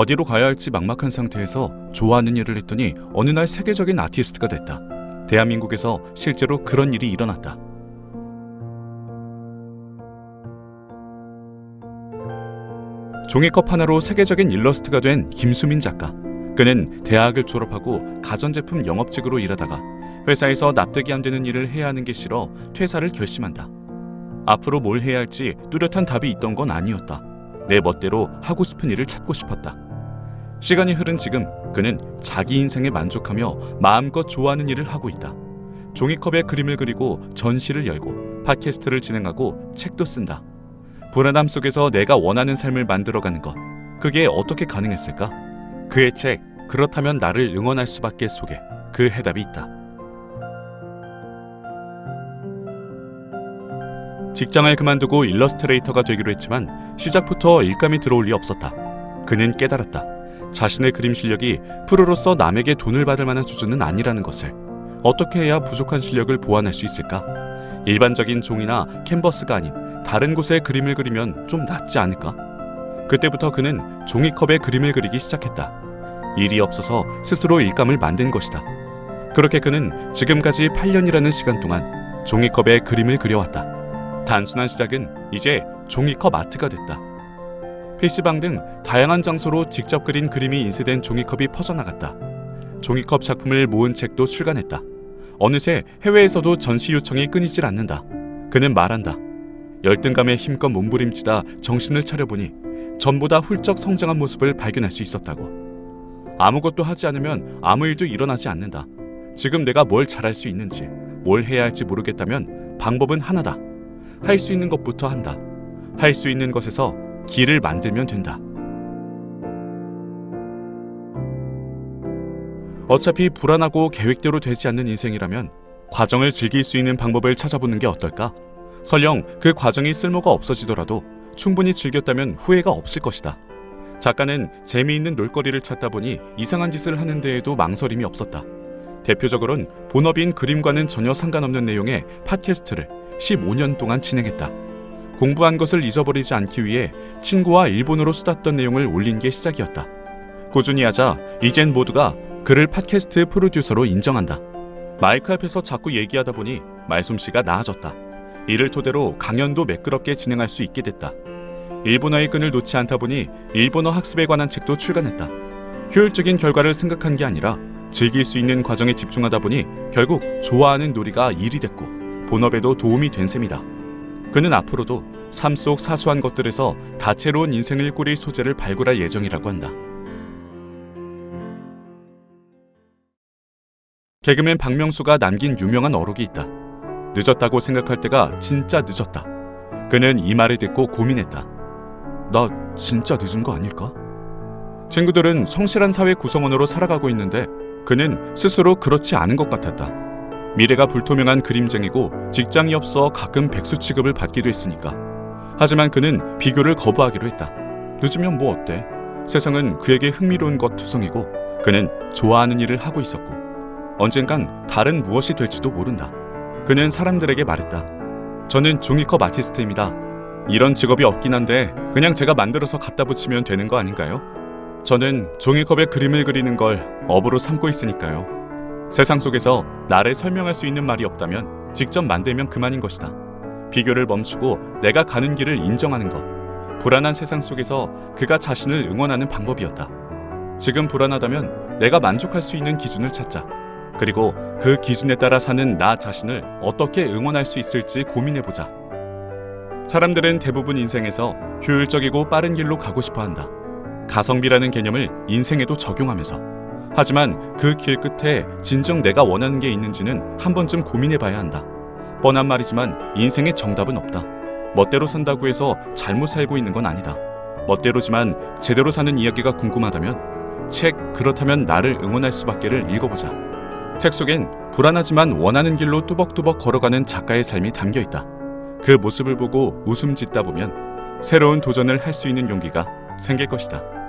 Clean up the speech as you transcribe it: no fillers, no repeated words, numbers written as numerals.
어디로 가야 할지 막막한 상태에서 좋아하는 일을 했더니 어느 날 세계적인 아티스트가 됐다. 대한민국에서 실제로 그런 일이 일어났다. 종이컵 하나로 세계적인 일러스트가 된 김수민 작가. 그는 대학을 졸업하고 가전제품 영업직으로 일하다가 회사에서 납득이 안 되는 일을 해야 하는 게 싫어 퇴사를 결심한다. 앞으로 뭘 해야 할지 뚜렷한 답이 있던 건 아니었다. 내 멋대로 하고 싶은 일을 찾고 싶었다. 시간이 흐른 지금 그는 자기 인생에 만족하며 마음껏 좋아하는 일을 하고 있다. 종이컵에 그림을 그리고 전시를 열고 팟캐스트를 진행하고 책도 쓴다. 불안함 속에서 내가 원하는 삶을 만들어가는 것, 그게 어떻게 가능했을까? 그의 책 그렇다면 나를 응원할 수밖에 속에 그 해답이 있다. 직장을 그만두고 일러스트레이터가 되기로 했지만 시작부터 일감이 들어올 리 없었다. 그는 깨달았다. 자신의 그림 실력이 프로로서 남에게 돈을 받을 만한 수준은 아니라는 것을. 어떻게 해야 부족한 실력을 보완할 수 있을까? 일반적인 종이나 캔버스가 아닌 다른 곳에 그림을 그리면 좀 낫지 않을까? 그때부터 그는 종이컵에 그림을 그리기 시작했다. 일이 없어서 스스로 일감을 만든 것이다. 그렇게 그는 지금까지 8년이라는 시간 동안 종이컵에 그림을 그려왔다. 단순한 시작은 이제 종이컵 아트가 됐다. PC방 등 다양한 장소로 직접 그린 그림이 인쇄된 종이컵이 퍼져나갔다. 종이컵 작품을 모은 책도 출간했다. 어느새 해외에서도 전시 요청이 끊이질 않는다. 그는 말한다. 열등감에 힘껏 몸부림치다 정신을 차려보니 전보다 훌쩍 성장한 모습을 발견할 수 있었다고. 아무것도 하지 않으면 아무 일도 일어나지 않는다. 지금 내가 뭘 잘할 수 있는지, 뭘 해야 할지 모르겠다면 방법은 하나다. 할 수 있는 것부터 한다. 할 수 있는 것에서 길을 만들면 된다. 어차피 불안하고 계획대로 되지 않는 인생이라면 과정을 즐길 수 있는 방법을 찾아보는 게 어떨까? 설령 그 과정이 쓸모가 없어지더라도 충분히 즐겼다면 후회가 없을 것이다. 작가는 재미있는 놀거리를 찾다 보니 이상한 짓을 하는 데에도 망설임이 없었다. 대표적으로는 본업인 그림과는 전혀 상관없는 내용의 팟캐스트를 15년 동안 진행했다. 공부한 것을 잊어버리지 않기 위해 친구와 일본어로 수다 떤 내용을 올린 게 시작이었다. 꾸준히 하자 이젠 모두가 그를 팟캐스트 프로듀서로 인정한다. 마이크 앞에서 자꾸 얘기하다 보니 말솜씨가 나아졌다. 이를 토대로 강연도 매끄럽게 진행할 수 있게 됐다. 일본어의 끈을 놓지 않다 보니 일본어 학습에 관한 책도 출간했다. 효율적인 결과를 생각한 게 아니라 즐길 수 있는 과정에 집중하다 보니 결국 좋아하는 놀이가 일이 됐고 본업에도 도움이 된 셈이다. 그는 앞으로도 삶 속 사소한 것들에서 다채로운 인생을 꾸릴 소재를 발굴할 예정이라고 한다. 개그맨 박명수가 남긴 유명한 어록이 있다. 늦었다고 생각할 때가 진짜 늦었다. 그는 이 말을 듣고 고민했다. 나 진짜 늦은 거 아닐까? 친구들은 성실한 사회 구성원으로 살아가고 있는데 그는 스스로 그렇지 않은 것 같았다. 미래가 불투명한 그림쟁이고 직장이 없어 가끔 백수 취급을 받기도 했으니까. 하지만 그는 비교를 거부하기로 했다. 늦으면 뭐 어때? 세상은 그에게 흥미로운 것 투성이고 그는 좋아하는 일을 하고 있었고 언젠간 다른 무엇이 될지도 모른다. 그는 사람들에게 말했다. 저는 종이컵 아티스트입니다. 이런 직업이 없긴 한데 그냥 제가 만들어서 갖다 붙이면 되는 거 아닌가요? 저는 종이컵에 그림을 그리는 걸 업으로 삼고 있으니까요. 세상 속에서 나를 설명할 수 있는 말이 없다면 직접 만들면 그만인 것이다. 비교를 멈추고 내가 가는 길을 인정하는 것. 불안한 세상 속에서 그가 자신을 응원하는 방법이었다. 지금 불안하다면 내가 만족할 수 있는 기준을 찾자. 그리고 그 기준에 따라 사는 나 자신을 어떻게 응원할 수 있을지 고민해보자. 사람들은 대부분 인생에서 효율적이고 빠른 길로 가고 싶어 한다. 가성비라는 개념을 인생에도 적용하면서. 하지만 그 길 끝에 진정 내가 원하는 게 있는지는 한 번쯤 고민해봐야 한다. 뻔한 말이지만 인생에 정답은 없다. 멋대로 산다고 해서 잘못 살고 있는 건 아니다. 멋대로지만 제대로 사는 이야기가 궁금하다면 책 그렇다면 나를 응원할 수밖에를 읽어보자. 책 속엔 불안하지만 원하는 길로 뚜벅뚜벅 걸어가는 작가의 삶이 담겨있다. 그 모습을 보고 웃음 짓다 보면 새로운 도전을 할 수 있는 용기가 생길 것이다.